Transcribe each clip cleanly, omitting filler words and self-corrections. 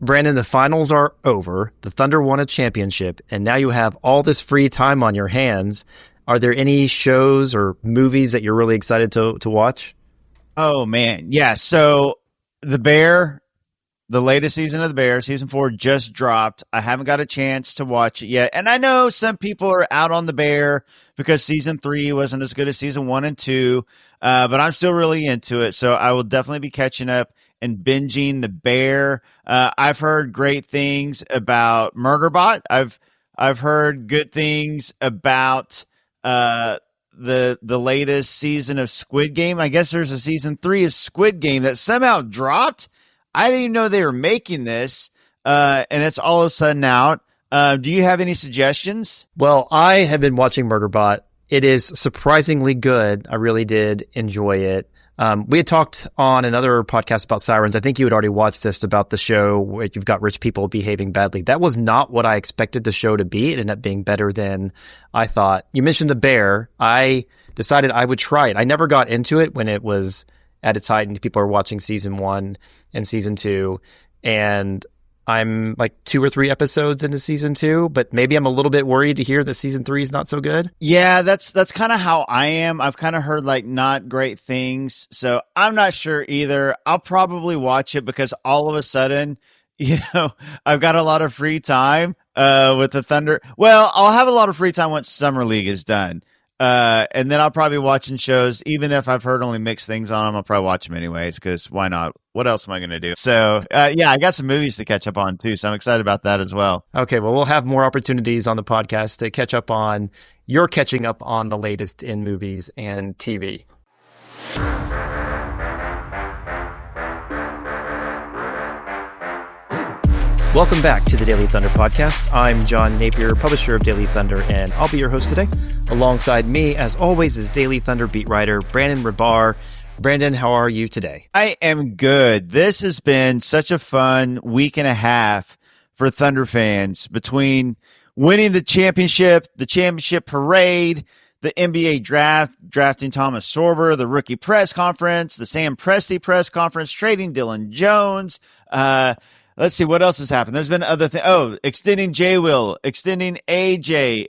Brandon, the finals are over. The Thunder won a championship, and now you have all this free time on your hands. Are there any shows or movies that you're really excited to watch? Oh, man. Yeah, so the latest season of The Bear, season 4, just dropped. I haven't got a chance to watch it yet. And I know some people are out on The Bear because season 3 wasn't as good as season 1 and 2, but I'm still really into it. So I will definitely be catching up and binging The Bear. I've heard great things about Murderbot. I've heard good things about the latest season of Squid Game. I guess there's a season 3 of Squid Game that somehow dropped. I didn't even know they were making this, and it's all of a sudden out. Do you have any suggestions? Well, I have been watching Murderbot. It is surprisingly good. I really did enjoy it. We had talked on another podcast about Sirens. I think you had already watched this, about the show where you've got rich people behaving badly. That was not what I expected the show to be. It ended up being better than I thought. You mentioned The Bear. I decided I would try it. I never got into it when it was at its height and people are watching season 1 and season 2. And I'm like 2 or 3 episodes into season 2, but maybe I'm a little bit worried to hear that season 3 is not so good. Yeah, that's kind of how I am. I've kind of heard like not great things, so I'm not sure either. I'll probably watch it because all of a sudden, I've got a lot of free time with the Thunder. Well, I'll have a lot of free time once Summer League is done. And then I'll probably be watching shows, even if I've heard only mixed things on them. I'll probably watch them anyways, because why not? What else am I going to do? So, I got some movies to catch up on too, so I'm excited about that as well. Okay, well, we'll have more opportunities on the podcast to catch up on. You're catching up on the latest in movies and TV. Welcome back to the Daily Thunder podcast. I'm John Napier, publisher of Daily Thunder, and I'll be your host today. Alongside me, as always, is Daily Thunder beat writer Brandon Rahbar. Brandon, how are you today? I am good. This has been such a fun week and a half for Thunder fans, between winning the championship parade, the NBA draft, drafting Thomas Sorber, the rookie press conference, the Sam Presti press conference, trading Dylan Jones. Let's see what else has happened. There's been other things. Oh, extending J-Will, extending AJ,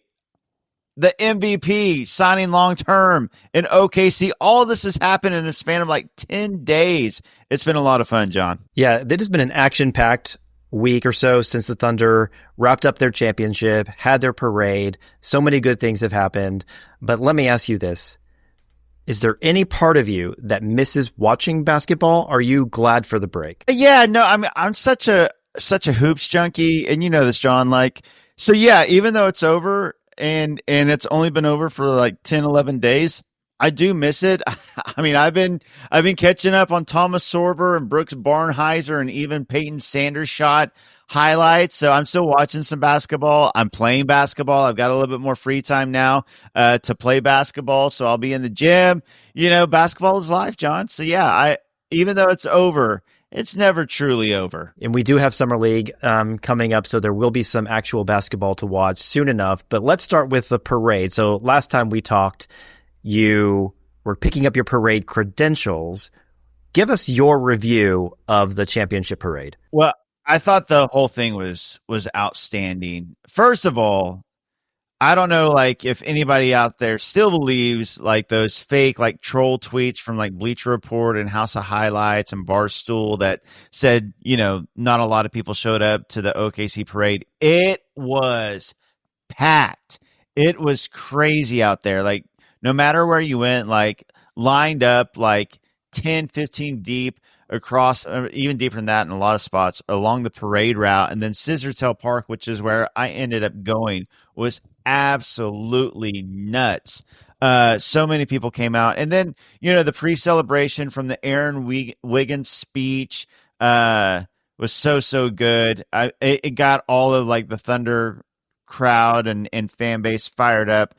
the MVP signing long-term in OKC. All this has happened in a span of like 10 days. It's been a lot of fun, John. Yeah, it has been an action-packed week or so since the Thunder wrapped up their championship, had their parade. So many good things have happened. But let me ask you this. Is there any part of you that misses watching basketball? Are you glad for the break? Yeah, no, I'm such a hoops junkie, and you know this, John. Even though it's over and it's only been over for like 10, 11 days, I do miss it. I mean, I've been catching up on Thomas Sorber and Brooks Barnhizer and even Peyton Sanders shot highlights. So I'm still watching some basketball. I'm playing basketball. I've got a little bit more free time now to play basketball. So I'll be in the gym. Basketball is life, John. So yeah, even though it's over, it's never truly over. And we do have Summer League coming up, so there will be some actual basketball to watch soon enough. But let's start with the parade. So last time we talked, you were picking up your parade credentials. Give us your review of the championship parade. Well, I thought the whole thing was outstanding. First of all, I don't know if anybody out there still believes those fake troll tweets from Bleacher Report and House of Highlights and Barstool that said, not a lot of people showed up to the OKC parade. It was packed. It was crazy out there. No matter where you went, lined up 10, 15 deep across, even deeper than that in a lot of spots along the parade route. And then Scissortail Park, which is where I ended up going, was absolutely nuts. So many people came out. And then, the pre-celebration from the Aaron Wiggins speech was so good. It got all of the Thunder crowd and fan base fired up.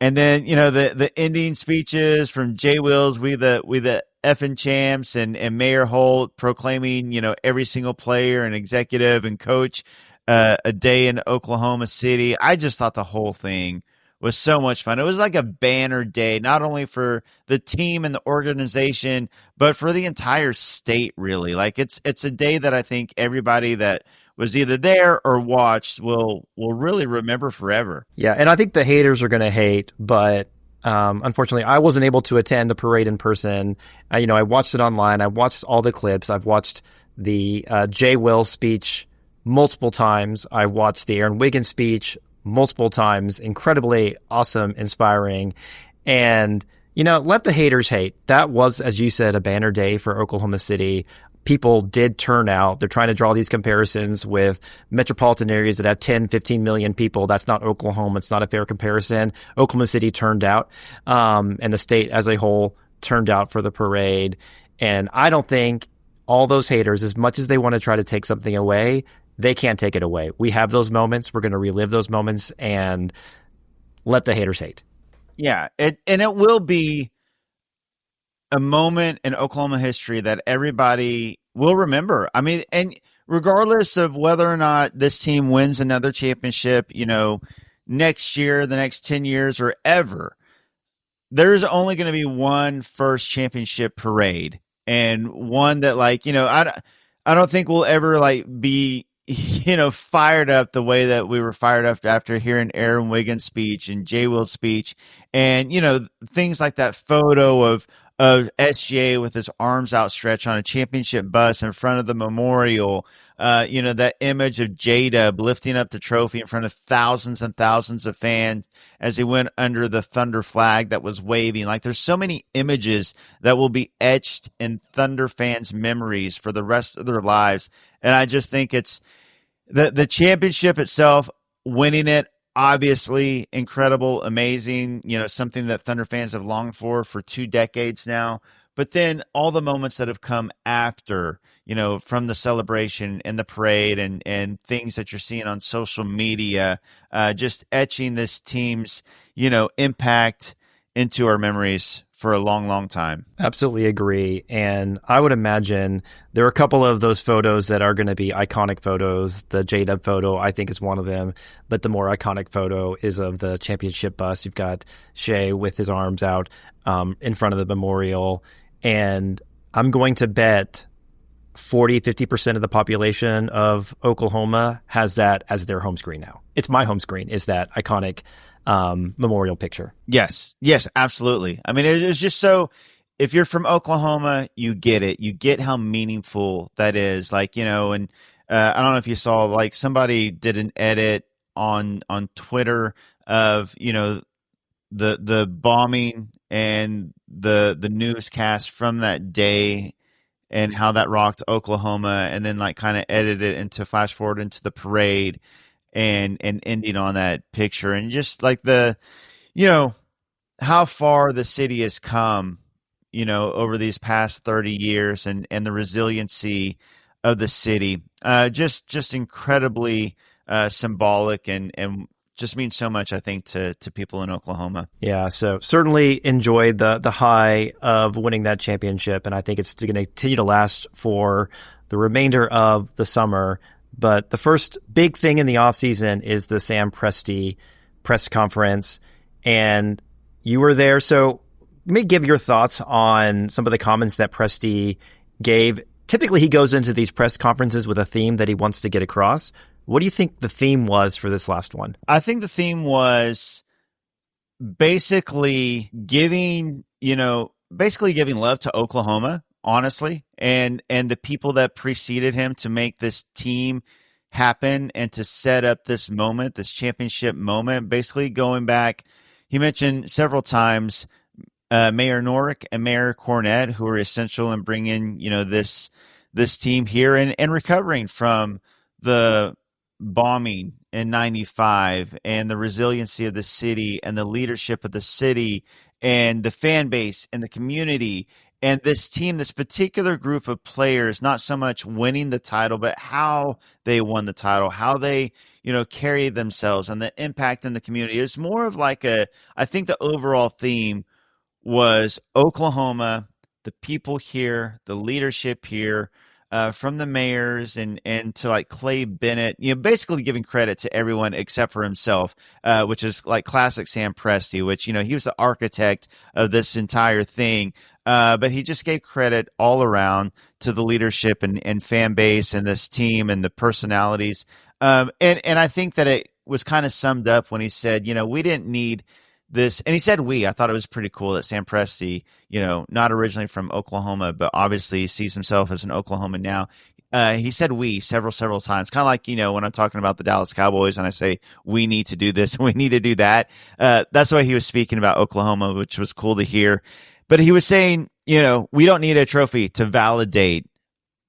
And then, the ending speeches from Jay Wills, we the effing champs, and Mayor Holt proclaiming, every single player and executive and coach a day in Oklahoma City. I just thought the whole thing was so much fun. It was like a banner day, not only for the team and the organization, but for the entire state, really. Like it's a day that I think everybody that was either there or watched will really remember forever. Yeah, and I think the haters are going to hate, but unfortunately, I wasn't able to attend the parade in person. I watched it online. I watched all the clips. I've watched the Jay Will speech multiple times. I watched the Aaron Wiggins speech multiple times. Incredibly awesome, inspiring. And, let the haters hate. That was, as you said, a banner day for Oklahoma City. People did turn out. They're trying to draw these comparisons with metropolitan areas that have 10, 15 million people. That's not Oklahoma. It's not a fair comparison. Oklahoma City turned out, and the state as a whole turned out for the parade. And I don't think all those haters, as much as they want to try to take something away, they can't take it away. We have those moments. We're going to relive those moments and let the haters hate. Yeah, it will be a moment in Oklahoma history that everybody will remember. I mean, and regardless of whether or not this team wins another championship, next year, the next 10 years, or ever, there's only going to be one first championship parade, and one that, I don't think we'll ever be fired up the way that we were fired up after hearing Aaron Wiggins' speech and Jay Will's speech, and things like that photo of SGA with his arms outstretched on a championship bus in front of the memorial. That image of J-Dub lifting up the trophy in front of thousands and thousands of fans as he went under the Thunder flag that was waving. There's so many images that will be etched in Thunder fans' memories for the rest of their lives. And I just think it's the championship itself, winning it, obviously incredible, amazing, something that Thunder fans have longed for 2 decades now. But then all the moments that have come after, from the celebration and the parade and things that you're seeing on social media, just etching this team's, impact into our memories for a long, long time. Absolutely agree. And I would imagine there are a couple of those photos that are going to be iconic photos. The J-Dub photo, I think, is one of them. But the more iconic photo is of the championship bus. You've got Shea with his arms out in front of the memorial. And I'm going to bet 40-50% of the population of Oklahoma has that as their home screen now. It's my home screen, is that iconic memorial picture. Yes, absolutely. I mean, it's just so, if you're from Oklahoma, you get it. You get how meaningful that is. And I don't know if you saw, somebody did an edit on Twitter of, the bombing and the newscast from that day and how that rocked Oklahoma, and then kind of edited it into flash forward into the parade and ending on that picture, and just how far the city has come, over these past 30 years, and the resiliency of the city, just incredibly symbolic, and just means so much, I think, to people in Oklahoma. Yeah, so certainly enjoyed the high of winning that championship, and I think it's going to continue to last for the remainder of the summer. But the first big thing in the offseason is the Sam Presti press conference, and you were there. So let me give your thoughts on some of the comments that Presti gave. Typically, he goes into these press conferences with a theme that he wants to get across. What do you think the theme was for this last one? I think the theme was basically giving love to Oklahoma, honestly, and the people that preceded him to make this team happen and to set up this moment, this championship moment. Basically going back, he mentioned several times Mayor Norick and Mayor Cornett, who were essential in bringing this team here and recovering from the bombing in 95, and the resiliency of the city and the leadership of the city and the fan base and the community and this team, this particular group of players, not so much winning the title, but how they won the title, how they, carried themselves and the impact in the community. It's more of I think the overall theme was Oklahoma, the people here, the leadership here, from the mayors and to like Clay Bennett, basically giving credit to everyone except for himself, which is like classic Sam Presti, which, he was the architect of this entire thing. But he just gave credit all around to the leadership and fan base and this team and the personalities. And I think that it was kind of summed up when he said, we didn't need this. And he said I thought it was pretty cool that Sam Presti, not originally from Oklahoma, but obviously sees himself as an Oklahoman now. He said several times, kind of like, when I'm talking about the Dallas Cowboys and I say, we need to do this, we need to do that. That's why he was speaking about Oklahoma, which was cool to hear. But he was saying, we don't need a trophy to validate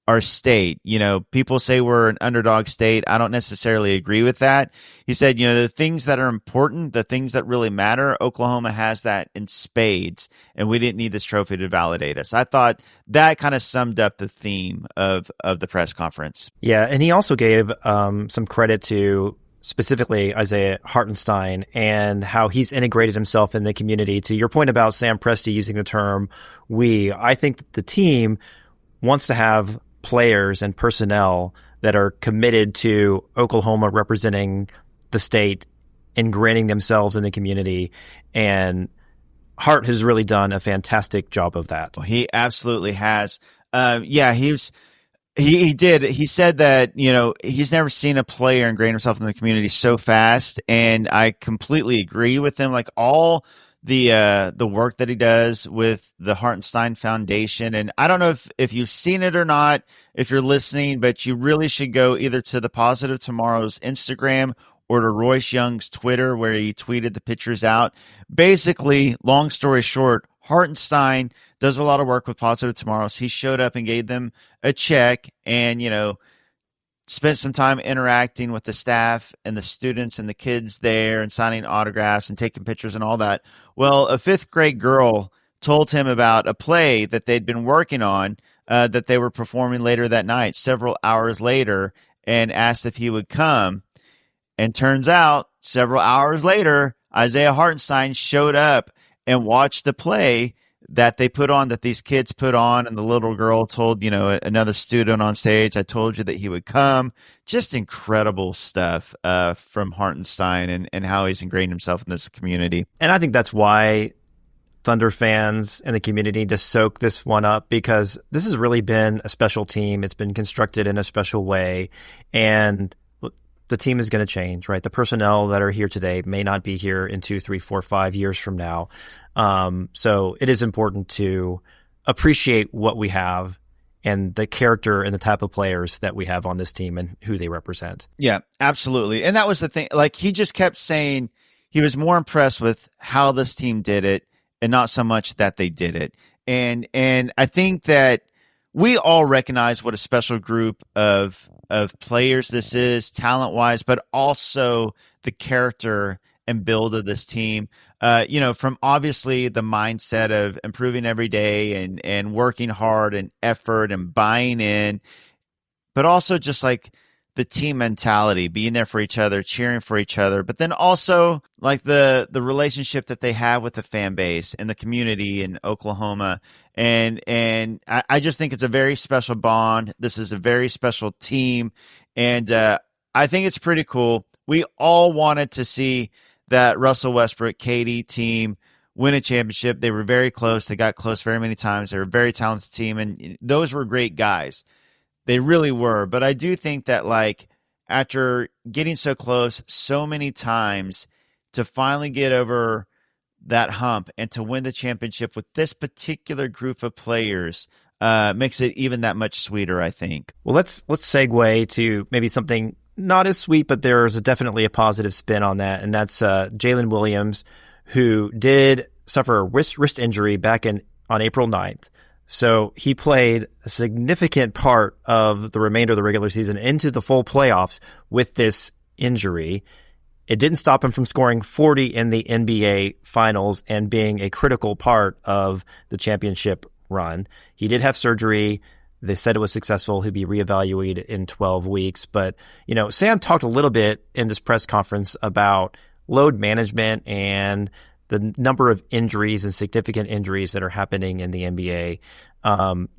our state. People say we're an underdog state. I don't necessarily agree with that. He said, the things that are important, the things that really matter, Oklahoma has that in spades, and we didn't need this trophy to validate us. I thought that kind of summed up the theme of the press conference. Yeah, and he also gave some credit to specifically Isaiah Hartenstein and how he's integrated himself in the community. To your point about Sam Presti using the term we, I think that the team wants to have players and personnel that are committed to Oklahoma representing the state, ingraining themselves in the community. And Hart has really done a fantastic job of that. He absolutely has. He did. He said that, he's never seen a player ingrain himself in the community so fast. And I completely agree with him. Like all the work that he does with the Hartenstein Foundation. And I don't know if you've seen it or not, if you're listening, but you really should go either to the Positive Tomorrow's Instagram or to Royce Young's Twitter, where he tweeted the pictures out. Basically, long story short, Hartenstein does a lot of work with Positive Tomorrows. He showed up and gave them a check and, spent some time interacting with the staff and the students and the kids there and signing autographs and taking pictures and all that. Well, a fifth grade girl told him about a play that they'd been working on that they were performing later that night, several hours later, and asked if he would come. And turns out, several hours later, Isaiah Hartenstein showed up and watched the play that they put on, that these kids put on, and the little girl told, another student on stage, I told you that he would come. Just incredible stuff from Hartenstein and how he's ingrained himself in this community. And I think that's why Thunder fans and the community just soak this one up, because this has really been a special team. It's been constructed in a special way, and the team is going to change, right? The personnel that are here today may not be here in 2, 3, 4, 5 years from now. So it is important to appreciate what we have and the character and the type of players that we have on this team and who they represent. Yeah, absolutely. And that was the thing. Like, he just kept saying he was more impressed with how this team did it and not so much that they did it. And I think that we all recognize what a special group of players this is, talent-wise, but also the character and build of this team. From obviously the mindset of improving every day and working hard and effort and buying in, but also just like the team mentality, being there for each other, cheering for each other, but then also like the relationship that they have with the fan base and the community in Oklahoma. And I just think it's a very special bond. This is a very special team. And I think it's pretty cool. We all wanted to see that Russell Westbrook, KD team win a championship. They were very close. They got close very many times. They were a very talented team, and those were great guys. They really were. But I do think that, like, after getting so close so many times, to finally get over that hump and to win the championship with this particular group of players makes it even that much sweeter, I think. Well, let's segue to maybe something not as sweet, but there's definitely a positive spin on that, and that's Jalen Williams, who did suffer a wrist injury back on April 9th. So he played a significant part of the remainder of the regular season into the full playoffs with this injury. It didn't stop him from scoring 40 in the NBA Finals and being a critical part of the championship run. He did have surgery. They said it was successful. He'd be reevaluated in 12 weeks. But, Sam talked a little bit in this press conference about load management and the number of injuries and significant injuries that are happening in the NBA.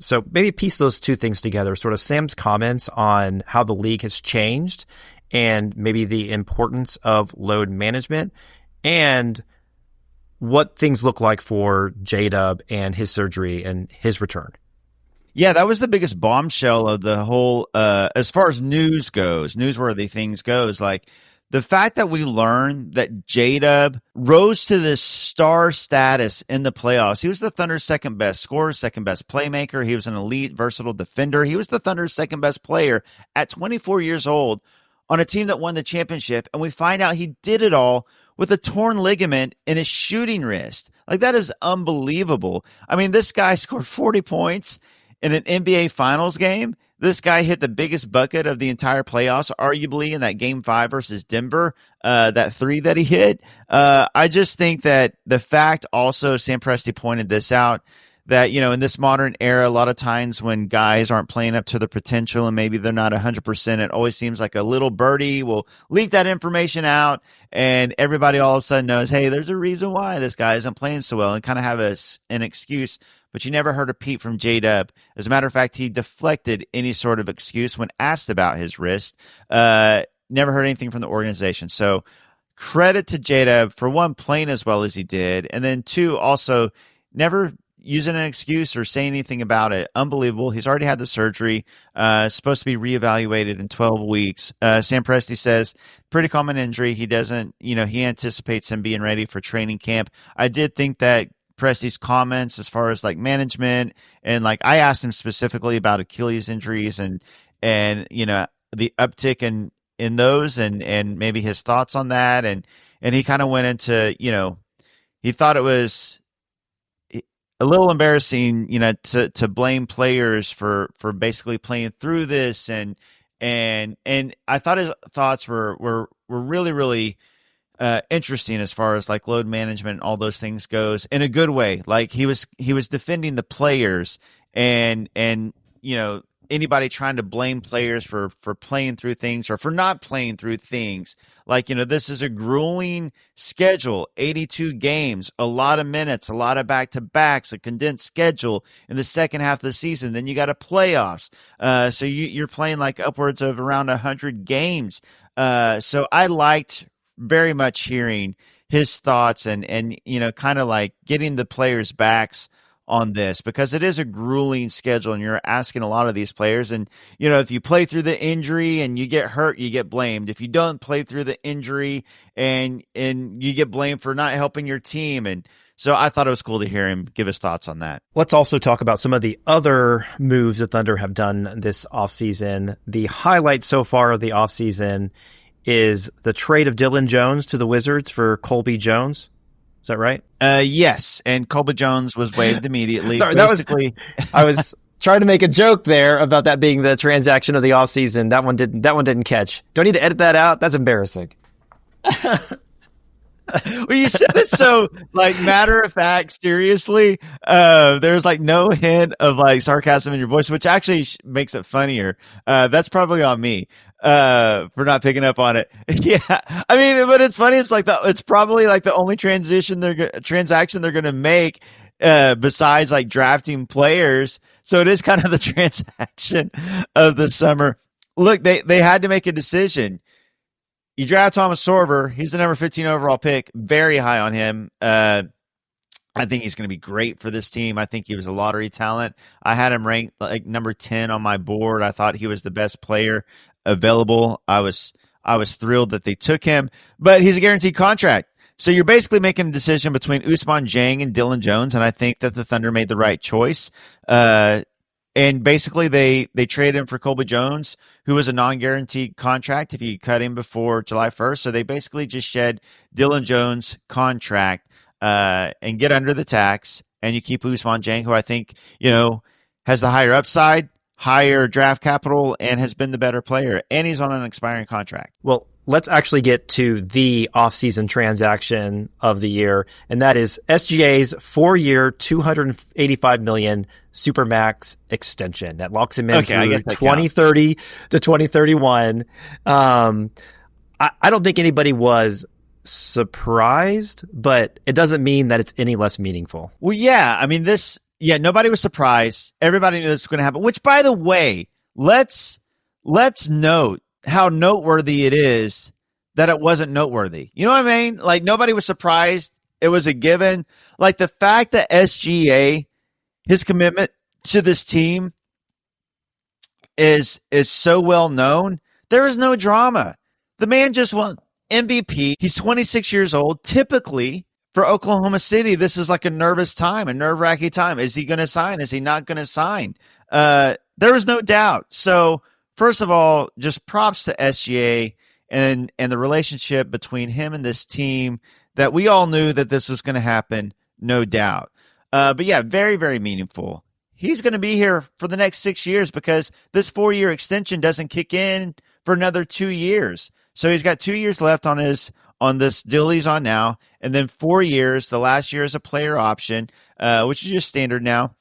So maybe piece those two things together, sort of Sam's comments on how the league has changed and maybe the importance of load management and what things look like for J-Dub and his surgery and his return. Yeah, that was the biggest bombshell of the whole, as far as news goes, newsworthy things goes, like the fact that we learned that J-Dub rose to this star status in the playoffs. He was the Thunder's second best scorer, second best playmaker. He was an elite, versatile defender. He was the Thunder's second best player at 24 years old on a team that won the championship. And we find out he did it all with a torn ligament in his shooting wrist. Like, that is unbelievable. I mean, this guy scored 40 points in an NBA Finals game. This guy hit the biggest bucket of the entire playoffs, arguably in that Game 5 versus Denver, that three that he hit. I just think that the fact also, Sam Presti pointed this out, that, you know, in this modern era, a lot of times when guys aren't playing up to their potential and maybe they're not 100%, it always seems like a little birdie will leak that information out and everybody all of a sudden knows, hey, there's a reason why this guy isn't playing so well, and kind of have an excuse. But you never heard a peep from J-Dub. As a matter of fact, he deflected any sort of excuse when asked about his wrist. Never heard anything from the organization. So credit to J-Dub for, one, playing as well as he did, and then two, also never using an excuse or saying anything about it. Unbelievable. He's already had the surgery. Supposed to be reevaluated in 12 weeks. Sam Presti says pretty common injury. He doesn't, he anticipates him being ready for training camp. I did think that Presti's comments as far as like management and like I asked him specifically about Achilles injuries and the uptick in those and maybe his thoughts on that and he kind of went into he thought it was a little embarrassing to blame players for basically playing through this and I thought his thoughts were really, really interesting as far as like load management and all those things goes in a good way. Like he was defending the players and anybody trying to blame players for playing through things or for not playing through things. Like, this is a grueling schedule, 82 games, a lot of minutes, a lot of back-to-backs, a condensed schedule in the second half of the season. Then you got a playoffs. So you're playing like upwards of around 100 games. So I liked very much hearing his thoughts and kind of like getting the players' backs on this, because it is a grueling schedule and you're asking a lot of these players. And, if you play through the injury and you get hurt, you get blamed. If you don't play through the injury and you get blamed for not helping your team. And so I thought it was cool to hear him give his thoughts on that. Let's also talk about some of the other moves the Thunder have done this offseason. The highlight so far of the offseason is the trade of Dylan Jones to the Wizards for Colby Jones. Is that right? Yes, and Colby Jones was waived immediately. Sorry, I was trying to make a joke there about that being the transaction of the offseason. That one didn't catch. Do I need to edit that out? That's embarrassing. Well, you said it so like matter of fact, seriously. There's like no hint of like sarcasm in your voice, which actually makes it funnier. That's probably on me for not picking up on it. Yeah, I mean, but it's funny. It's like it's probably like the only transaction they're going to make besides like drafting players. So it is kind of the transaction of the summer. Look, they had to make a decision. You draft Thomas Sorver. He's the number 15 overall pick. Very high on him. I think he's going to be great for this team. I think he was a lottery talent. I had him ranked like number 10 on my board. I thought he was the best player available. I was thrilled that they took him, but he's a guaranteed contract. So you're basically making a decision between Ousmane Dieng and Dylan Jones, and I think that the Thunder made the right choice. And basically, they traded him for Colby Jones, who was a non-guaranteed contract if you cut him before July 1st. So they basically just shed Dylan Jones' contract and get under the tax, and you keep Ousmane Dieng, who I think has the higher upside, higher draft capital, and has been the better player, and he's on an expiring contract. Well, let's actually get to the offseason transaction of the year, and that is SGA's 4-year, $285 million Supermax extension that locks him in through 2030 to 2031. I don't think anybody was surprised, but it doesn't mean that it's any less meaningful. Well, yeah. I mean, nobody was surprised. Everybody knew this was going to happen, which, by the way, let's note how noteworthy it is that it wasn't noteworthy. You know what I mean? Like, nobody was surprised. It was a given. Like, the fact that SGA, his commitment to this team is so well known, there is no drama. The man just won MVP. He's 26 years old. Typically, for Oklahoma City, this is like a nervous time, a nerve-wracking time. Is he going to sign? Is he not going to sign? There was no doubt. So, first of all, just props to SGA and the relationship between him and this team, that we all knew that this was going to happen, no doubt. But yeah, very, very meaningful. He's going to be here for the next 6 years because this 4-year extension doesn't kick in for another 2 years. So he's got 2 years left on this deal he's on now, and then 4 years. The last year is a player option, which is just standard now.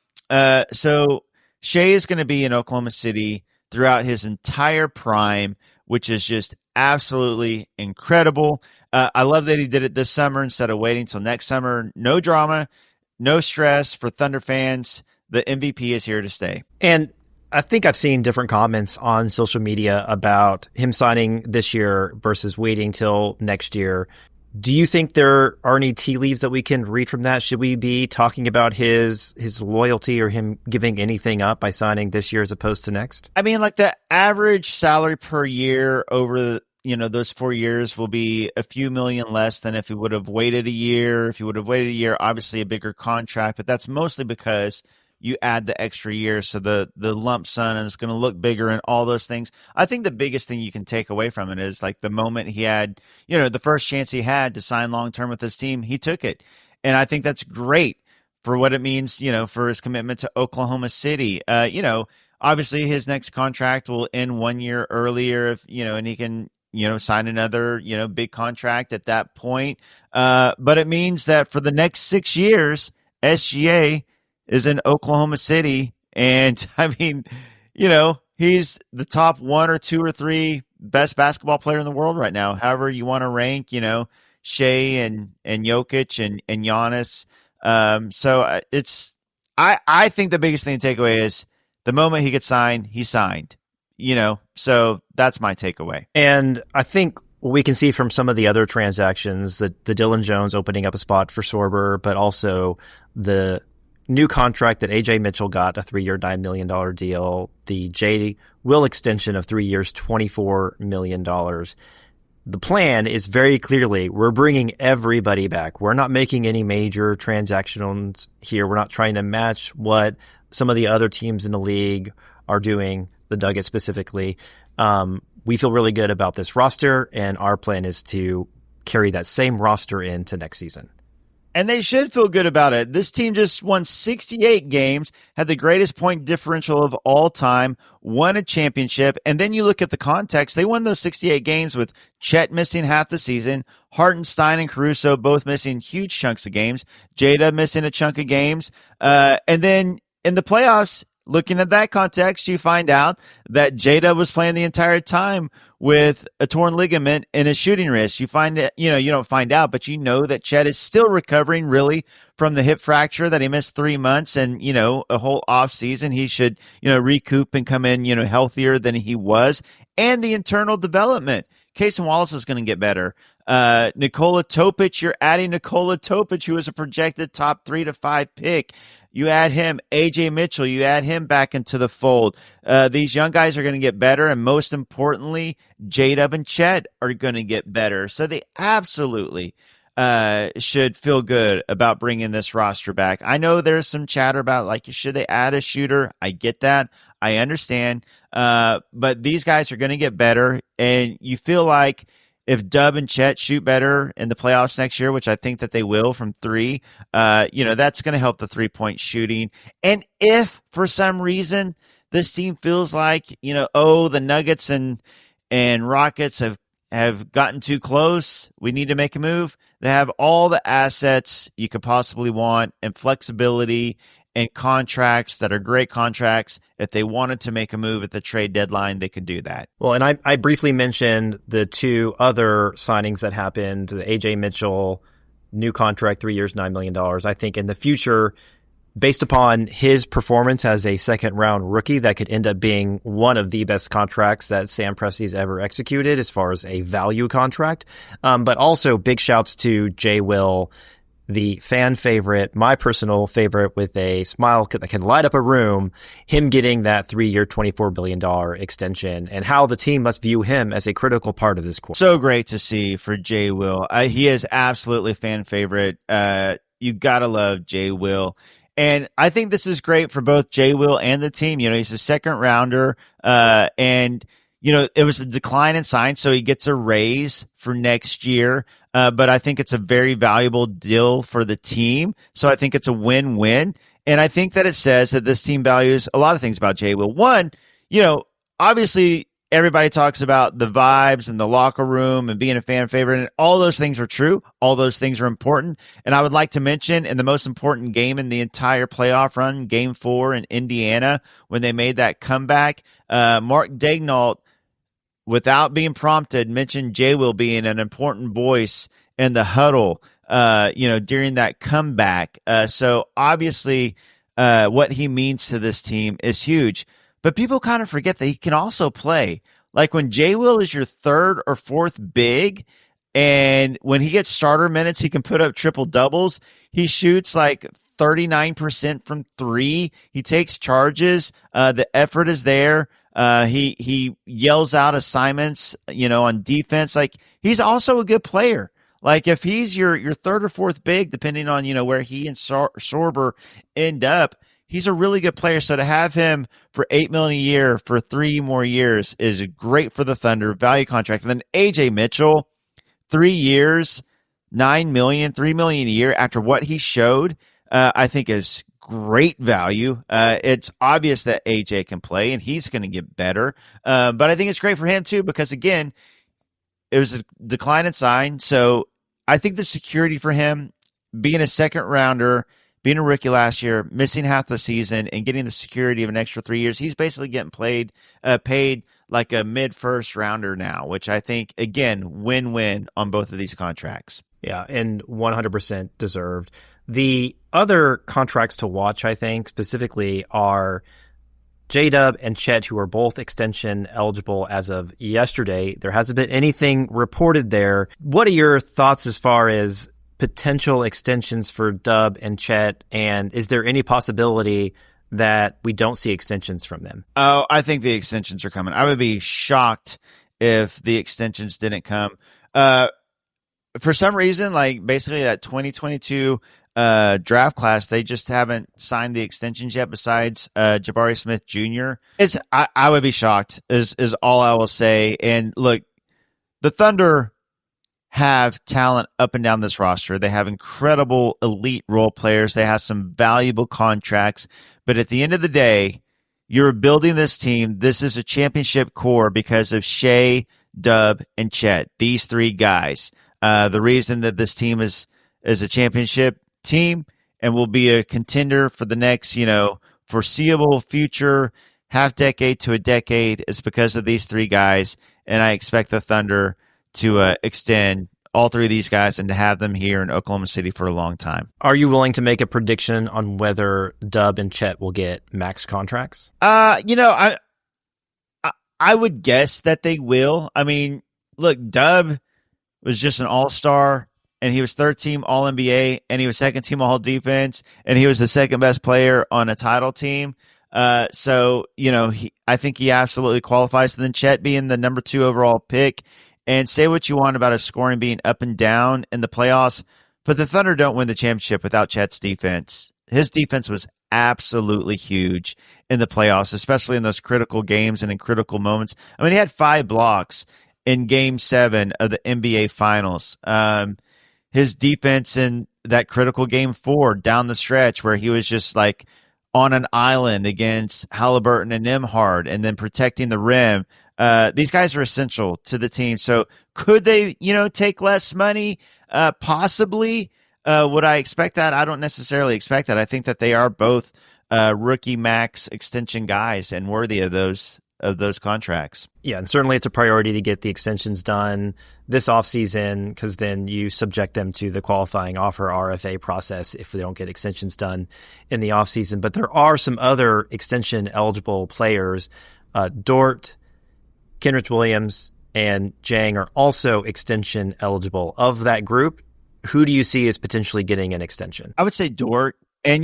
So Shai is going to be in Oklahoma City throughout his entire prime, which is just absolutely incredible. I love that he did it this summer instead of waiting till next summer. No drama, no stress for Thunder fans. The MVP is here to stay. And I think I've seen different comments on social media about him signing this year versus waiting till next year. Do you think there are any tea leaves that we can read from that? Should we be talking about his loyalty or him giving anything up by signing this year as opposed to next? I mean, like, the average salary per year over those 4 years will be a few million less than if he would have waited a year. If he would have waited a year, obviously a bigger contract, but that's mostly because you add the extra year, so the lump sum is going to look bigger and all those things. I think the biggest thing you can take away from it is, like, the moment he had, the first chance he had to sign long-term with his team, he took it. And I think that's great for what it means, for his commitment to Oklahoma City. Obviously his next contract will end 1 year earlier if, and he can, sign another, big contract at that point. But it means that for the next 6 years, SGA is in Oklahoma City. And I mean, he's the top 1 or 2 or 3 best basketball player in the world right now. However you want to rank, Shai and Jokic and Giannis. So I think the biggest thing to take away is the moment he gets signed, he signed, so that's my takeaway. And I think we can see from some of the other transactions that the Dylan Jones opening up a spot for Sorber, but also the new contract that AJ Mitchell got, a 3-year, $9 million deal, the J. Will extension of 3 years, $24 million. The plan is very clearly, we're bringing everybody back. We're not making any major transactions here. We're not trying to match what some of the other teams in the league are doing, the Nuggets specifically. We feel really good about this roster, and our plan is to carry that same roster into next season. And they should feel good about it. This team just won 68 games, had the greatest point differential of all time, won a championship. And then you look at the context. They won those 68 games with Chet missing half the season, Hartenstein and Caruso both missing huge chunks of games, Jada missing a chunk of games. And then in the playoffs, looking at that context, you find out that Jada was playing the entire time with a torn ligament in his shooting wrist. You find it, you don't find out, but you know that Chet is still recovering really from the hip fracture that he missed 3 months and, a whole off season. He should, recoup and come in, healthier than he was, and the internal development. Cason Wallace is going to get better. Nikola Topic, you're adding Nikola Topic, who is a projected top 3 to 5 pick. You add him, AJ Mitchell, you add him back into the fold. These young guys are going to get better, and most importantly, J-Dub and Chet are going to get better. So they absolutely should feel good about bringing this roster back. I know there's some chatter about, should they add a shooter? I get that. I understand. But these guys are going to get better, and you feel like if Dub and Chet shoot better in the playoffs next year, which I think that they will from 3, that's going to help the 3-point shooting. And if for some reason this team feels like, the Nuggets and Rockets have gotten too close, we need to make a move, they have all the assets you could possibly want and flexibility and contracts that are great contracts. If they wanted to make a move at the trade deadline, they could do that. Well, and I briefly mentioned the two other signings that happened, the AJ Mitchell new contract, 3 years, $9 million. I think in the future, based upon his performance as a second-round rookie, that could end up being one of the best contracts that Sam Presti's ever executed as far as a value contract. But also big shouts to Jay Will, the fan favorite, my personal favorite with a smile that can light up a room, him getting that 3-year, $24 billion extension, and how the team must view him as a critical part of this core. So great to see for Jay Will. He is absolutely fan favorite. You got to love Jay Will. And I think this is great for both Jay Will and the team. You know, he's a second rounder, and you know, it was a decline in sign, so he gets a raise for next year. But I think it's a very valuable deal for the team. So I think it's a win-win. And I think that it says that this team values a lot of things about Jay Will. One, you know, obviously everybody talks about the vibes and the locker room and being a fan favorite, and all those things are true. All those things are important. And I would like to mention in the most important game in the entire playoff run, Game 4 in Indiana, when they made that comeback, Mark Daignault, without being prompted, mentioned Jay Will being an important voice in the huddle, you know, during that comeback. So obviously, what he means to this team is huge. But people kind of forget that he can also play. Like when Jay Will is your third or fourth big, and when he gets starter minutes, he can put up triple doubles. He shoots like 39% from three. He takes charges. The effort is there. He yells out assignments, you know, on defense. Like, he's also a good player. Like, if he's your third or fourth big, depending on, you know, where he and Sorber end up, he's a really good player. So to have him for $8 million a year for 3 more years is great for the Thunder, value contract. And then AJ Mitchell, 3 years, $9 million, $3 million a year after what he showed, I think is great value. It's obvious that AJ can play and he's going to get better. But I think it's great for him too, because again, it was a decline in sign. So I think the security for him, being a second rounder, being a rookie last year, missing half the season, and getting the security of an extra 3 years, he's basically getting paid like a mid-first rounder now, which I think, again, win-win on both of these contracts. Yeah, and 100% deserved. The other contracts to watch, I think, specifically are J-Dub and Chet, who are both extension eligible as of yesterday. There hasn't been anything reported there. What are your thoughts as far as potential extensions for Dub and Chet, and is there any possibility that we don't see extensions from them? Oh, I think the extensions are coming. I would be shocked if the extensions didn't come. For some reason, like basically that 2022 draft class, they just haven't signed the extensions yet besides Jabari Smith Jr. I would be shocked is all I will say. And look, the Thunder have talent up and down this roster. They have incredible elite role players. They have some valuable contracts. But at the end of the day, you're building this team. This is a championship core because of Shea, Dub, and Chet. These 3 guys. The reason that this team is a championship team and will be a contender for the next, you know, foreseeable future, half decade to a decade, is because of these 3 guys. And I expect the Thunder to extend all 3 of these guys and to have them here in Oklahoma City for a long time. Are you willing to make a prediction on whether Dub and Chet will get max contracts? You know, I would guess that they will. I mean, look, Dub was just an all-star, and he was third-team All-NBA, and he was second-team All-Defense, and he was the second-best player on a title team. So, you know, I think he absolutely qualifies. And then Chet being the number 2 overall pick, and say what you want about his scoring being up and down in the playoffs, but the Thunder don't win the championship without Chet's defense. His defense was absolutely huge in the playoffs, especially in those critical games and in critical moments. I mean, he had 5 blocks in Game 7 of the NBA Finals. His defense in that critical Game 4 down the stretch where he was just like on an island against Halliburton and Nembhard and then protecting the rim. These guys are essential to the team. So could they, you know, take less money? Possibly. Would I expect that? I don't necessarily expect that. I think that they are both rookie max extension guys and worthy of those contracts. Yeah, and certainly it's a priority to get the extensions done this offseason because then you subject them to the qualifying offer RFA process if they don't get extensions done in the offseason. But there are some other extension-eligible players. Dort, Kenrich Williams, and Jang are also extension-eligible. Of that group, who do you see as potentially getting an extension? I would say Dort. And,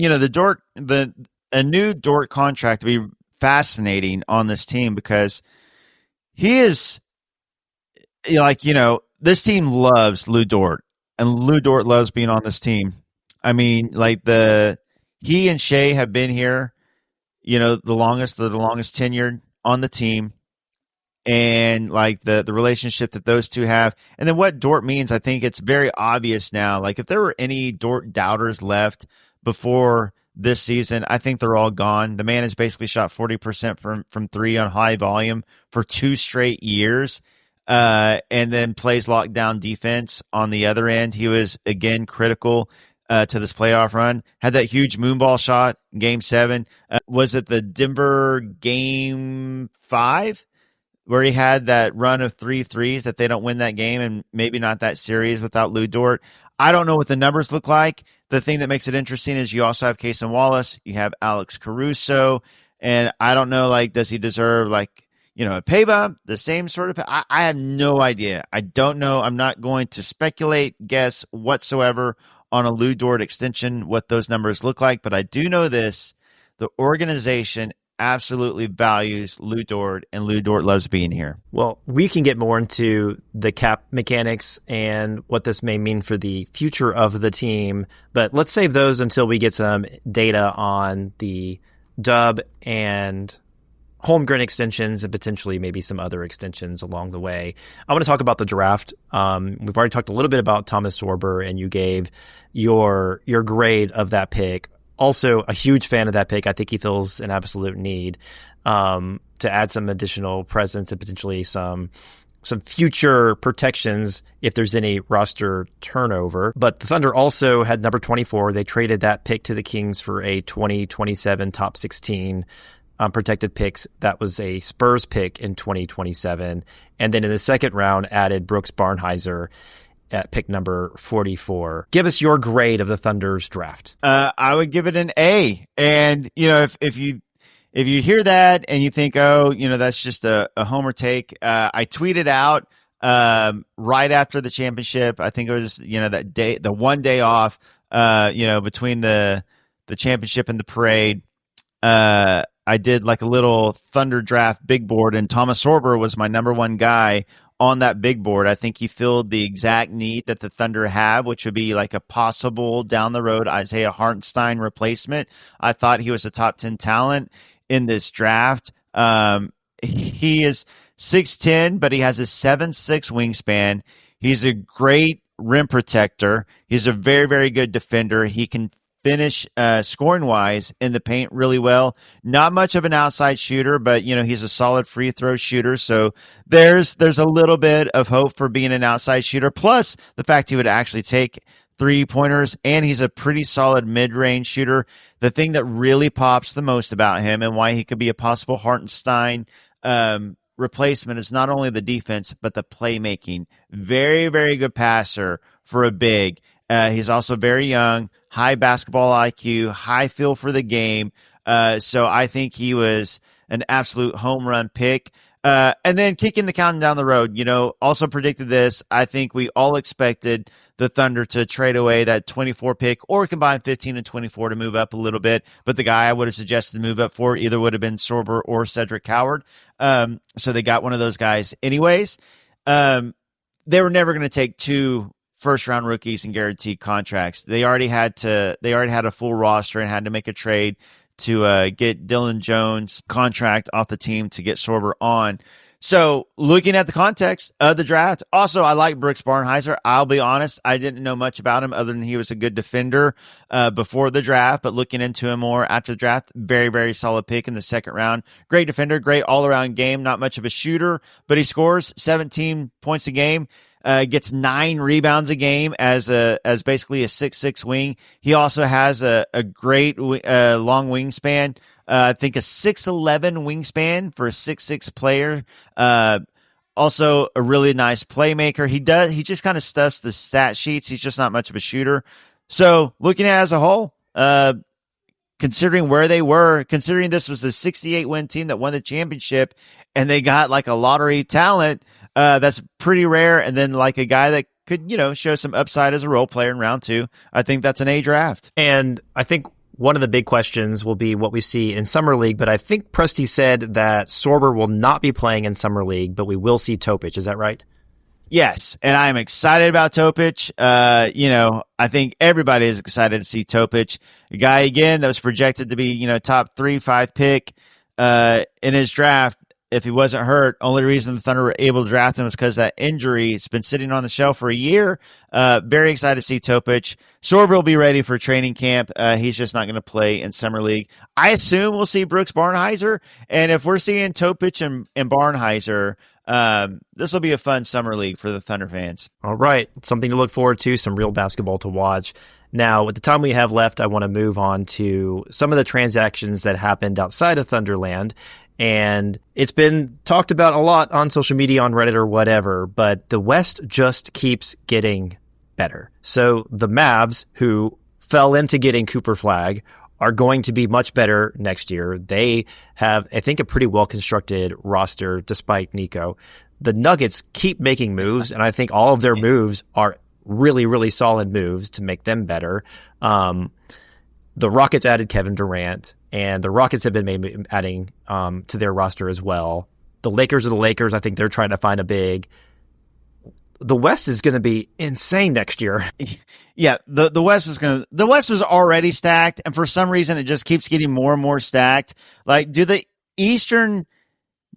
a new Dort contract would be fascinating on this team because he is this team loves Lou Dort, and Lou Dort loves being on this team. I mean, he and Shea have been here, they're the longest tenured on the team, and the relationship that those two have. And then what Dort means, I think it's very obvious now. Like if there were any Dort doubters left before this season, I think they're all gone. The man has basically shot 40% from three on high volume for 2 straight years, and then plays lockdown defense on the other end. He was, again, critical to this playoff run. Had that huge moonball shot, Game 7. Was it the Denver Game 5? Where he had that run of 3 threes that they don't win that game and maybe not that series without Lou Dort. I don't know what the numbers look like. The thing that makes it interesting is you also have Cason Wallace, you have Alex Caruso, and I don't know, does he deserve, a pay bump, the same sort of pay? I have no idea. I don't know. I'm not going to speculate, guess whatsoever on a Lou Dort extension, what those numbers look like, but I do know this. The organization absolutely values Lou Dort, and Lou Dort loves being here. Well, we can get more into the cap mechanics and what this may mean for the future of the team, but let's save those until we get some data on the Dub and Holmgren extensions and potentially maybe some other extensions along the way. I want to talk about the draft. We've already talked a little bit about Thomas Sorber, and you gave your grade of that pick. Also, a huge fan of that pick. I think he feels an absolute need to add some additional presence and potentially some future protections if there's any roster turnover. But the Thunder also had number 24. They traded that pick to the Kings for a 2027 top 16 protected picks. That was a Spurs pick in 2027. And then in the second round, added Brooks Barnhizer at pick number 44. Give us your grade of the Thunder's draft. I would give it an A. And, if you hear that and you think, that's just a homer take, I tweeted out right after the championship. I think it was, that day, the one day off, between the championship and the parade. I did a little Thunder draft big board, and Thomas Sorber was my number one guy on that big board. I think he filled the exact need that the Thunder have, which would be a possible down the road Isaiah Hartenstein replacement. I thought he was a top 10 talent in this draft. He is 6'10", but he has a 7'6" wingspan. He's a great rim protector. He's a very, very good defender. He can finish scoring wise in the paint really well. Not much of an outside shooter, but he's a solid free throw shooter. So there's a little bit of hope for being an outside shooter. Plus the fact he would actually take 3-pointers, and he's a pretty solid mid-range shooter. The thing that really pops the most about him and why he could be a possible Hartenstein replacement is not only the defense, but the playmaking. Very, very good passer for a big. He's also very young, high basketball IQ, high feel for the game. So I think he was an absolute home run pick. And then kicking the count down the road, also predicted this. I think we all expected the Thunder to trade away that 24 pick or combine 15 and 24 to move up a little bit. But the guy I would have suggested to move up for either would have been Sorber or Cedric Howard. So they got one of those guys anyways. They were never going to take 2 first-round rookies and guaranteed contracts. They already had a full roster and had to make a trade to get Dylan Jones' contract off the team to get Sorber on. So looking at the context of the draft, also I like Brooks Barnhizer. I'll be honest, I didn't know much about him other than he was a good defender before the draft, but looking into him more after the draft, very, very solid pick in the second round. Great defender, great all-around game, not much of a shooter, but he scores 17 points a game. Gets 9 rebounds a game as basically a 6'6" wing. He also has a great long wingspan. I think a 6'11" wingspan for a 6'6" player. Also a really nice playmaker. He just kind of stuffs the stat sheets. He's just not much of a shooter. So looking at it as a whole, considering where they were, considering this was a 68 win team that won the championship and they got like a lottery talent, that's pretty rare. And then like a guy that could, show some upside as a role player in round 2. I think that's an A draft. And I think one of the big questions will be what we see in Summer League, but I think Presti said that Sorber will not be playing in Summer League, but we will see Topic. Is that right? Yes, and I am excited about Topic. I think everybody is excited to see Topic. A guy, again, that was projected to be, top 3-5 pick in his draft. If he wasn't hurt, only reason the Thunder were able to draft him was because that injury. It's been sitting on the shelf for a year. Very excited to see Topic. Sorber will be ready for training camp. He's just not going to play in Summer League. I assume we'll see Brooks Barnhizer. And if we're seeing Topic and Barnhizer, this will be a fun Summer League for the Thunder fans. All right. Something to look forward to, some real basketball to watch. Now, with the time we have left, I want to move on to some of the transactions that happened outside of Thunderland. And it's been talked about a lot on social media, on Reddit or whatever, but the West just keeps getting better. So the Mavs, who fell into getting Cooper Flag, are going to be much better next year. They have, I think, a pretty well-constructed roster despite Nico. The Nuggets keep making moves, and I think all of their moves are really, really solid moves to make them better. The Rockets added Kevin Durant, and the Rockets have been adding to their roster as well. The Lakers are the Lakers. I think they're trying to find a big. The West is going to be insane next year. Yeah, the West is going to. The West was already stacked, and for some reason, it just keeps getting more and more stacked. Like, do the Eastern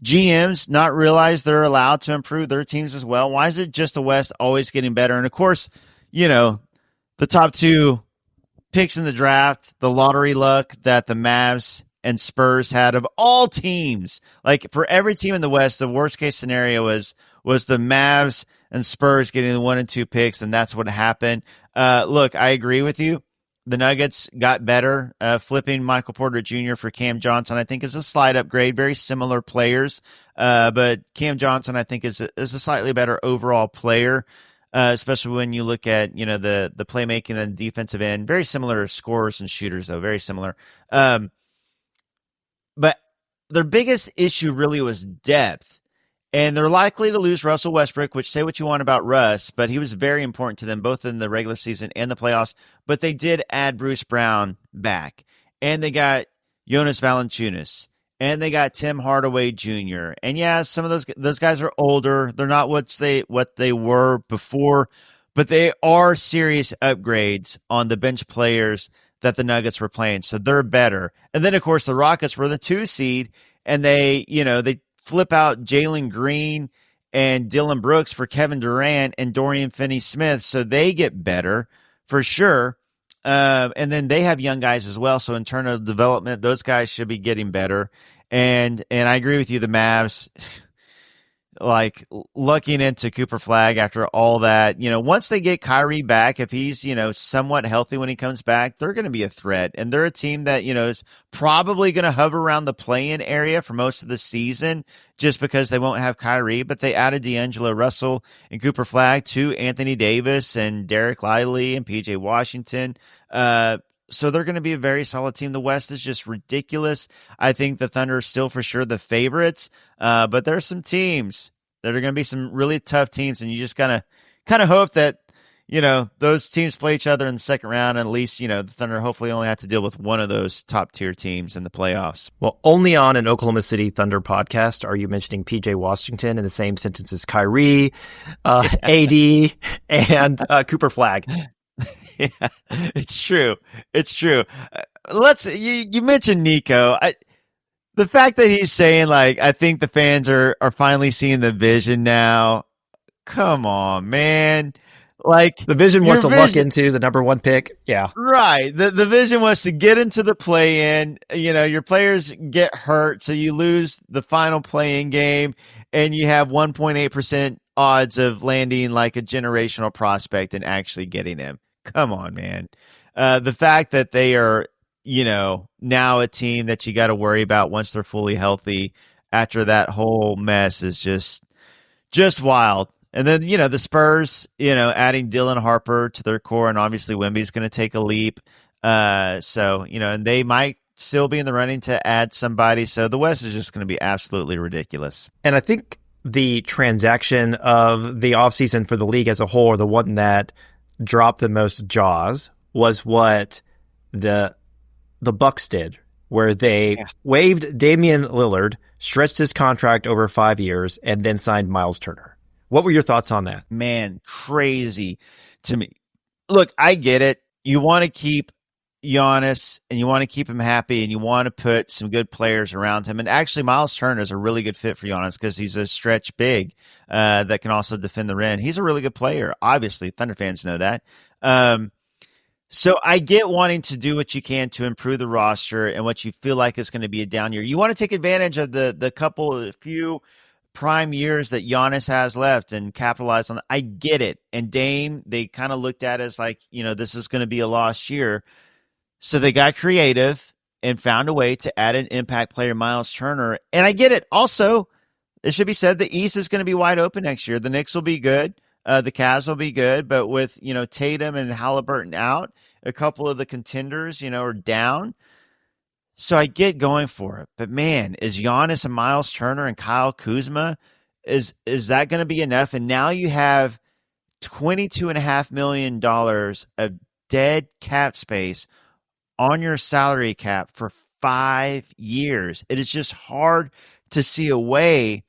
GMs not realize they're allowed to improve their teams as well? Why is it just the West always getting better? And of course, the top 2 picks in the draft, the lottery luck that the Mavs and Spurs had of all teams. Like, for every team in the West, the worst case scenario was the Mavs and Spurs getting the 1 and 2 picks, and that's what happened. Look, I agree with you. The Nuggets got better. Flipping Michael Porter Jr. for Cam Johnson, I think, is a slight upgrade. Very similar players, but Cam Johnson, I think, is a slightly better overall player. Especially when you look at, the playmaking and defensive end. Very similar scorers and shooters, though. Very similar. But their biggest issue really was depth. And they're likely to lose Russell Westbrook, which, say what you want about Russ, but he was very important to them both in the regular season and the playoffs. But they did add Bruce Brown back. And they got Jonas Valanciunas. And they got Tim Hardaway Jr. And yeah, some of those guys are older. They're not what they were before, but they are serious upgrades on the bench players that the Nuggets were playing. So they're better. And then of course the Rockets were the 2 seed, and they flip out Jalen Green and Dylan Brooks for Kevin Durant and Dorian Finney-Smith. So they get better for sure. And then they have young guys as well. So in terms of development, those guys should be getting better. And I agree with you. The Mavs, like, looking into Cooper Flag after all that, once they get Kyrie back, if he's, somewhat healthy when he comes back, they're going to be a threat. And they're a team that, is probably going to hover around the play-in area for most of the season just because they won't have Kyrie. But they added D'Angelo Russell and Cooper Flag to Anthony Davis and Derek Lively and PJ Washington. So they're going to be a very solid team. The West is just ridiculous. I think the Thunder are still for sure the favorites, but there are some teams that are going to be some really tough teams, and you just kind of hope that those teams play each other in the second round, and at least the Thunder hopefully only have to deal with one of those top tier teams in the playoffs. Well, only on an Oklahoma City Thunder podcast are you mentioning PJ Washington in the same sentence as Kyrie, AD, and Cooper Flag. Yeah, it's true. It's true. You mentioned Nico. The fact that he's saying, like, I think the fans are finally seeing the vision now. Come on, man. Like, The vision was your to luck vision, into the number one pick. Yeah. right. The vision was to get into the play in. Your players get hurt, so you lose the final play in game, and you have 1.8% odds of landing like a generational prospect and actually getting him. Come on, man. The fact that they are, now a team that you got to worry about once they're fully healthy after that whole mess is just wild. And then, the Spurs, adding Dylan Harper to their core, and obviously Wemby's going to take a leap. And they might still be in the running to add somebody. So the West is just going to be absolutely ridiculous. And I think the transaction of the offseason for the league as a whole, or the one that dropped the most jaws, was what the Bucks did, where they waived Damian Lillard, stretched his contract over 5 years, and then signed Miles Turner. What were your thoughts on that? Man, crazy to me. Look, I get it. You want to keep Giannis, and you want to keep him happy, and you want to put some good players around him. And actually, Miles Turner is a really good fit for Giannis because he's a stretch big that can also defend the rim. He's a really good player. Obviously, Thunder fans know that. So I get wanting to do what you can to improve the roster and what you feel like is going to be a down year. You want to take advantage of the few prime years that Giannis has left and capitalize on that. I get it. And Dame, they kind of looked at it as like, this is going to be a lost year. So they got creative and found a way to add an impact player, Miles Turner. And I get it. Also, it should be said, the East is going to be wide open next year. The Knicks will be good. The Cavs will be good. But with, Tatum and Halliburton out, a couple of the contenders, are down. So I get going for it. But man, is Giannis and Miles Turner and Kyle Kuzma, is that going to be enough? And now you have $22.5 million of dead cap space on your salary cap for 5 years. It is just hard to see a way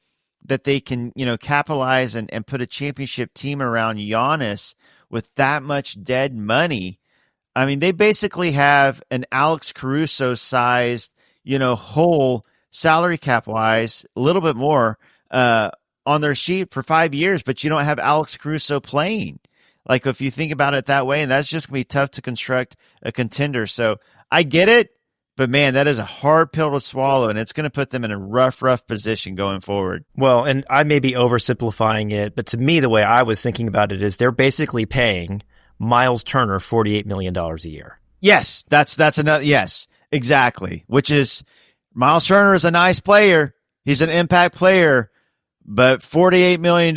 that they can, capitalize and put a championship team around Giannis with that much dead money. I mean, they basically have an Alex Caruso-sized, hole salary cap-wise, a little bit more on their sheet for 5 years, but you don't have Alex Caruso playing. Like, if you think about it that way, and that's just going to be tough to construct a contender. So I get it, but man, that is a hard pill to swallow, and it's going to put them in a rough position going forward. Well, and I may be oversimplifying it, but to me, the way I was thinking about it is they're basically paying Miles Turner $48 million a year. Yes, that's another. Yes, exactly. Which is, Miles Turner is a nice player. He's an impact player, but $48 million,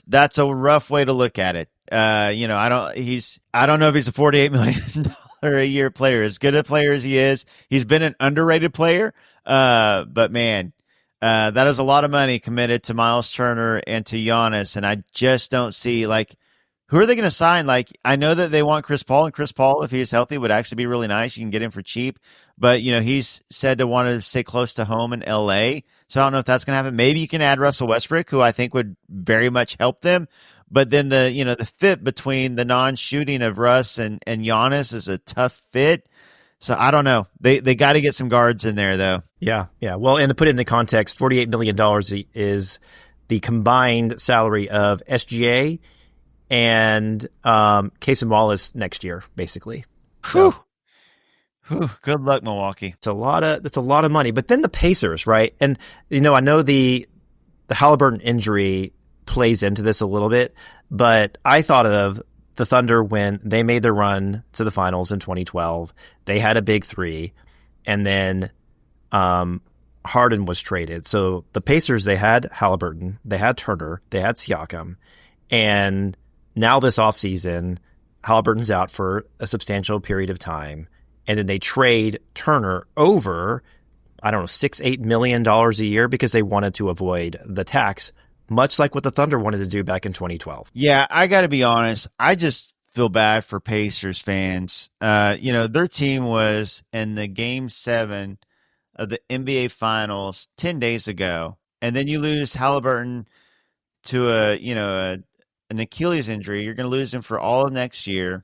that's a rough way to look at it. I don't know if he's a $48 million a year player. As good a player as he is, he's been an underrated player. But man, that is a lot of money committed to Miles Turner and to Giannis. And I just don't see, like, who are they going to sign? Like, I know that they want Chris Paul, and Chris Paul, if he's healthy, would actually be really nice. You can get him for cheap. But, he's said to want to stay close to home in LA. So I don't know if that's going to happen. Maybe you can add Russell Westbrook, who I think would very much help them. But then the fit between the non-shooting of Russ and Giannis is a tough fit. So I don't know. They got to get some guards in there, though. Yeah. Well, and to put it into context, $48 million is the combined salary of SGA and Casey Wallace next year, basically. So, good luck, Milwaukee. That's a lot of money. But then the Pacers, right? And I know the Halliburton injury plays into this a little bit, but I thought of the Thunder when they made their run to the finals in 2012. They had a big three, and then Harden was traded. So the Pacers, they had Halliburton, they had Turner, they had Siakam, and now this offseason, Halliburton's out for a substantial period of time, and then they trade Turner over, I don't know, $6-8 million a year because they wanted to avoid the tax, much like what the Thunder wanted to do back in 2012. Yeah, I got to be honest. I just feel bad for Pacers fans. Their team was in the Game 7 of the NBA Finals 10 days ago, and then you lose Halliburton to an Achilles injury. You're going to lose him for all of next year.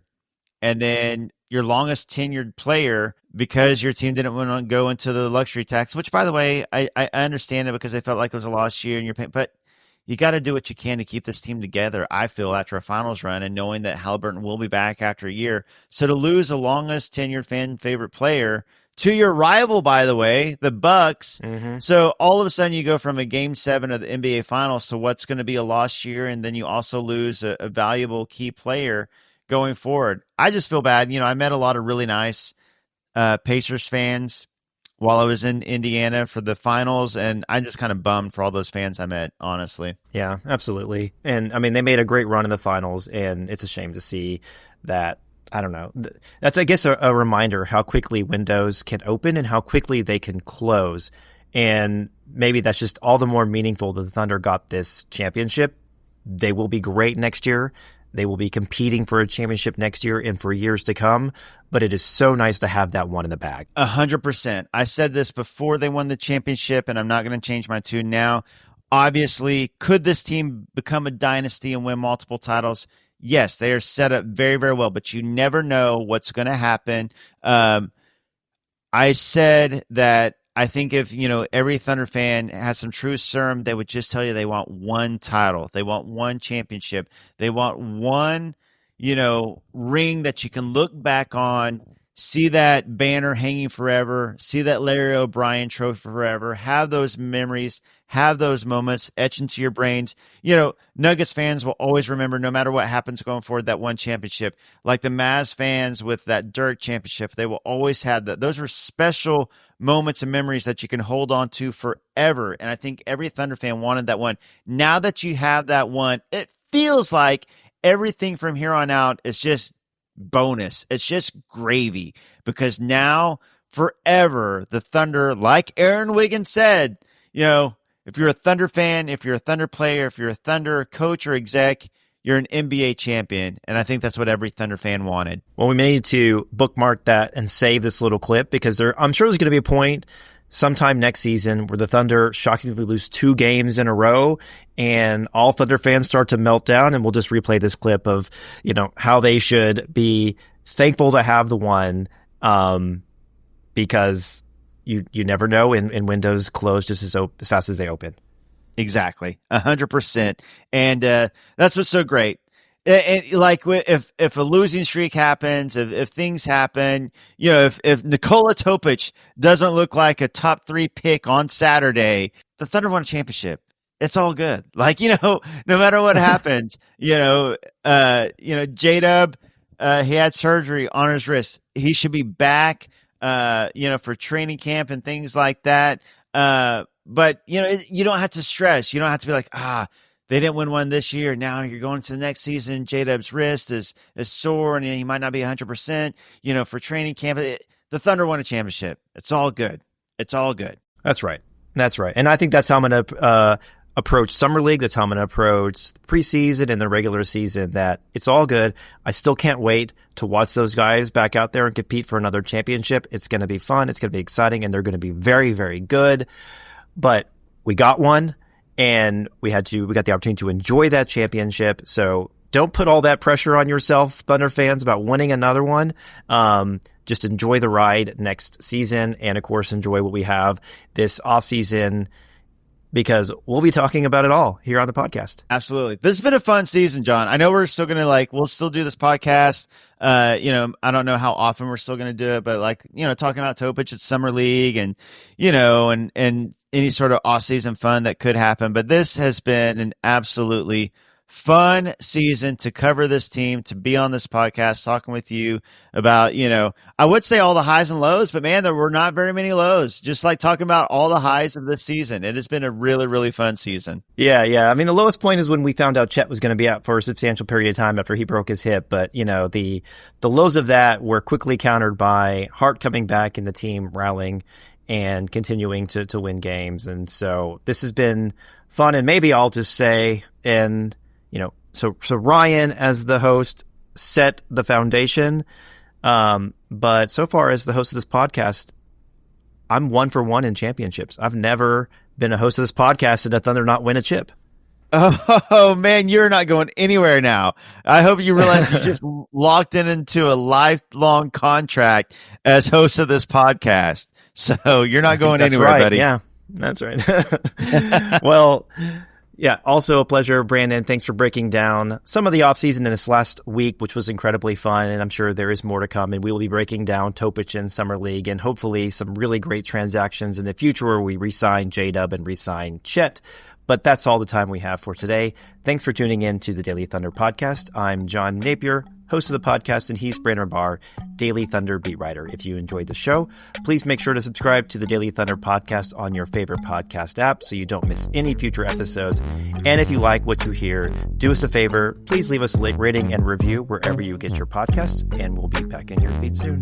And then your longest tenured player because your team didn't want to go into the luxury tax, which, by the way, I understand it because they felt like it was a lost year and you're paying, but you got to do what you can to keep this team together, I feel, after a finals run and knowing that Haliburton will be back after a year. So to lose the longest tenured fan favorite player to your rival, by the way, the Bucks. Mm-hmm. So all of a sudden you go from a game 7 of the NBA Finals to what's going to be a lost year, and then you also lose a valuable key player going forward. I just feel bad. I met a lot of really nice Pacers fans while I was in Indiana for the finals, and I'm just kind of bummed for all those fans I met, honestly. Yeah, absolutely. And I mean, they made a great run in the finals, and it's a shame to see that. I don't know. That's, I guess, a reminder how quickly windows can open and how quickly they can close. And maybe that's just all the more meaningful that the Thunder got this championship. They will be great next year. They will be competing for a championship next year and for years to come. But it is so nice to have that one in the bag. 100%. I said this before they won the championship, and I'm not going to change my tune now. Obviously, could this team become a dynasty and win multiple titles? Yes, they are set up very, very well, but you never know what's going to happen. I said that I think if, every Thunder fan has some true serum, they would just tell you they want one title. They want one championship. They want one, ring that you can look back on, see that banner hanging forever, see that Larry O'Brien trophy forever, have those memories, have those moments etched into your brains. Nuggets fans will always remember, no matter what happens going forward, that one championship. Like the Mavs fans with that Dirk championship, they will always have that. Those are special moments and memories that you can hold on to forever. And I think every Thunder fan wanted that one. Now that you have that one, it feels like everything from here on out is just bonus. It's just gravy, because now forever the Thunder, like Aaron Wiggins said, if you're a Thunder fan, if you're a Thunder player, if you're a Thunder coach or exec, you're an NBA champion. And I think that's what every Thunder fan wanted. Well, we may need to bookmark that and save this little clip, because I'm sure there's going to be a point sometime next season where the Thunder shockingly lose 2 games in a row and all Thunder fans start to melt down, and we'll just replay this clip of, how they should be thankful to have the one, because you never know, and windows close just as fast as they open. Exactly. 100%. And that's what's so great. And like if a losing streak happens, if things happen, if Nikola Topic doesn't look like a top 3 pick on Saturday, the Thunder won a championship. It's all good. Like, no matter what happens, J-Dub, he had surgery on his wrist. He should be back, for training camp and things like that. But you don't have to stress. You don't have to be like, they didn't win one this year. Now you're going to the next season. J-Dub's wrist is sore, and he might not be 100%, for training camp. The Thunder won a championship. It's all good. It's all good. That's right. And I think that's how I'm going to approach Summer League. That's how I'm going to approach preseason and the regular season, that it's all good. I still can't wait to watch those guys back out there and compete for another championship. It's going to be fun. It's going to be exciting, and they're going to be very, very good. But we got one, and we got the opportunity to enjoy that championship. So don't put all that pressure on yourself, Thunder fans, about winning another one. Just enjoy the ride next season, and of course enjoy what we have this offseason, because we'll be talking about it all here on the podcast. Absolutely. This has been a fun season, John. I know we're still going to we'll still do this podcast. I don't know how often we're still going to do it, but talking about Topic at Summer League and any sort of off-season fun that could happen. But this has been an absolutely fun season to cover this team, to be on this podcast talking with you about, I would say all the highs and lows, but man, there were not very many lows. Just like talking about all the highs of this season. It has been a really, really fun season. Yeah. I mean, the lowest point is when we found out Chet was going to be out for a substantial period of time after he broke his hip. But, the lows of that were quickly countered by Hart coming back and the team rallying and continuing to win games. And so this has been fun. And maybe I'll just say, so Ryan as the host set the foundation. But so far as the host of this podcast, I'm 1 for 1 in championships. I've never been a host of this podcast and a Thunder not win a chip. Oh man, you're not going anywhere now. I hope you realize you just locked into a lifelong contract as host of this podcast. So you're not going anywhere, right, buddy. Yeah, that's right. Well, yeah, also a pleasure, Brandon. Thanks for breaking down some of the offseason in this last week, which was incredibly fun, and I'm sure there is more to come. And we will be breaking down Topic in Summer League and hopefully some really great transactions in the future where we re-sign J-Dub and re-sign Chet. But that's all the time we have for today. Thanks for tuning in to the Daily Thunder podcast. I'm John Napier, host of the podcast, and he's Brandon Rahbar, Daily Thunder beat writer. If you enjoyed the show, please make sure to subscribe to the Daily Thunder podcast on your favorite podcast app so you don't miss any future episodes. And if you like what you hear, do us a favor. Please leave us a rating and review wherever you get your podcasts, and we'll be back in your feed soon.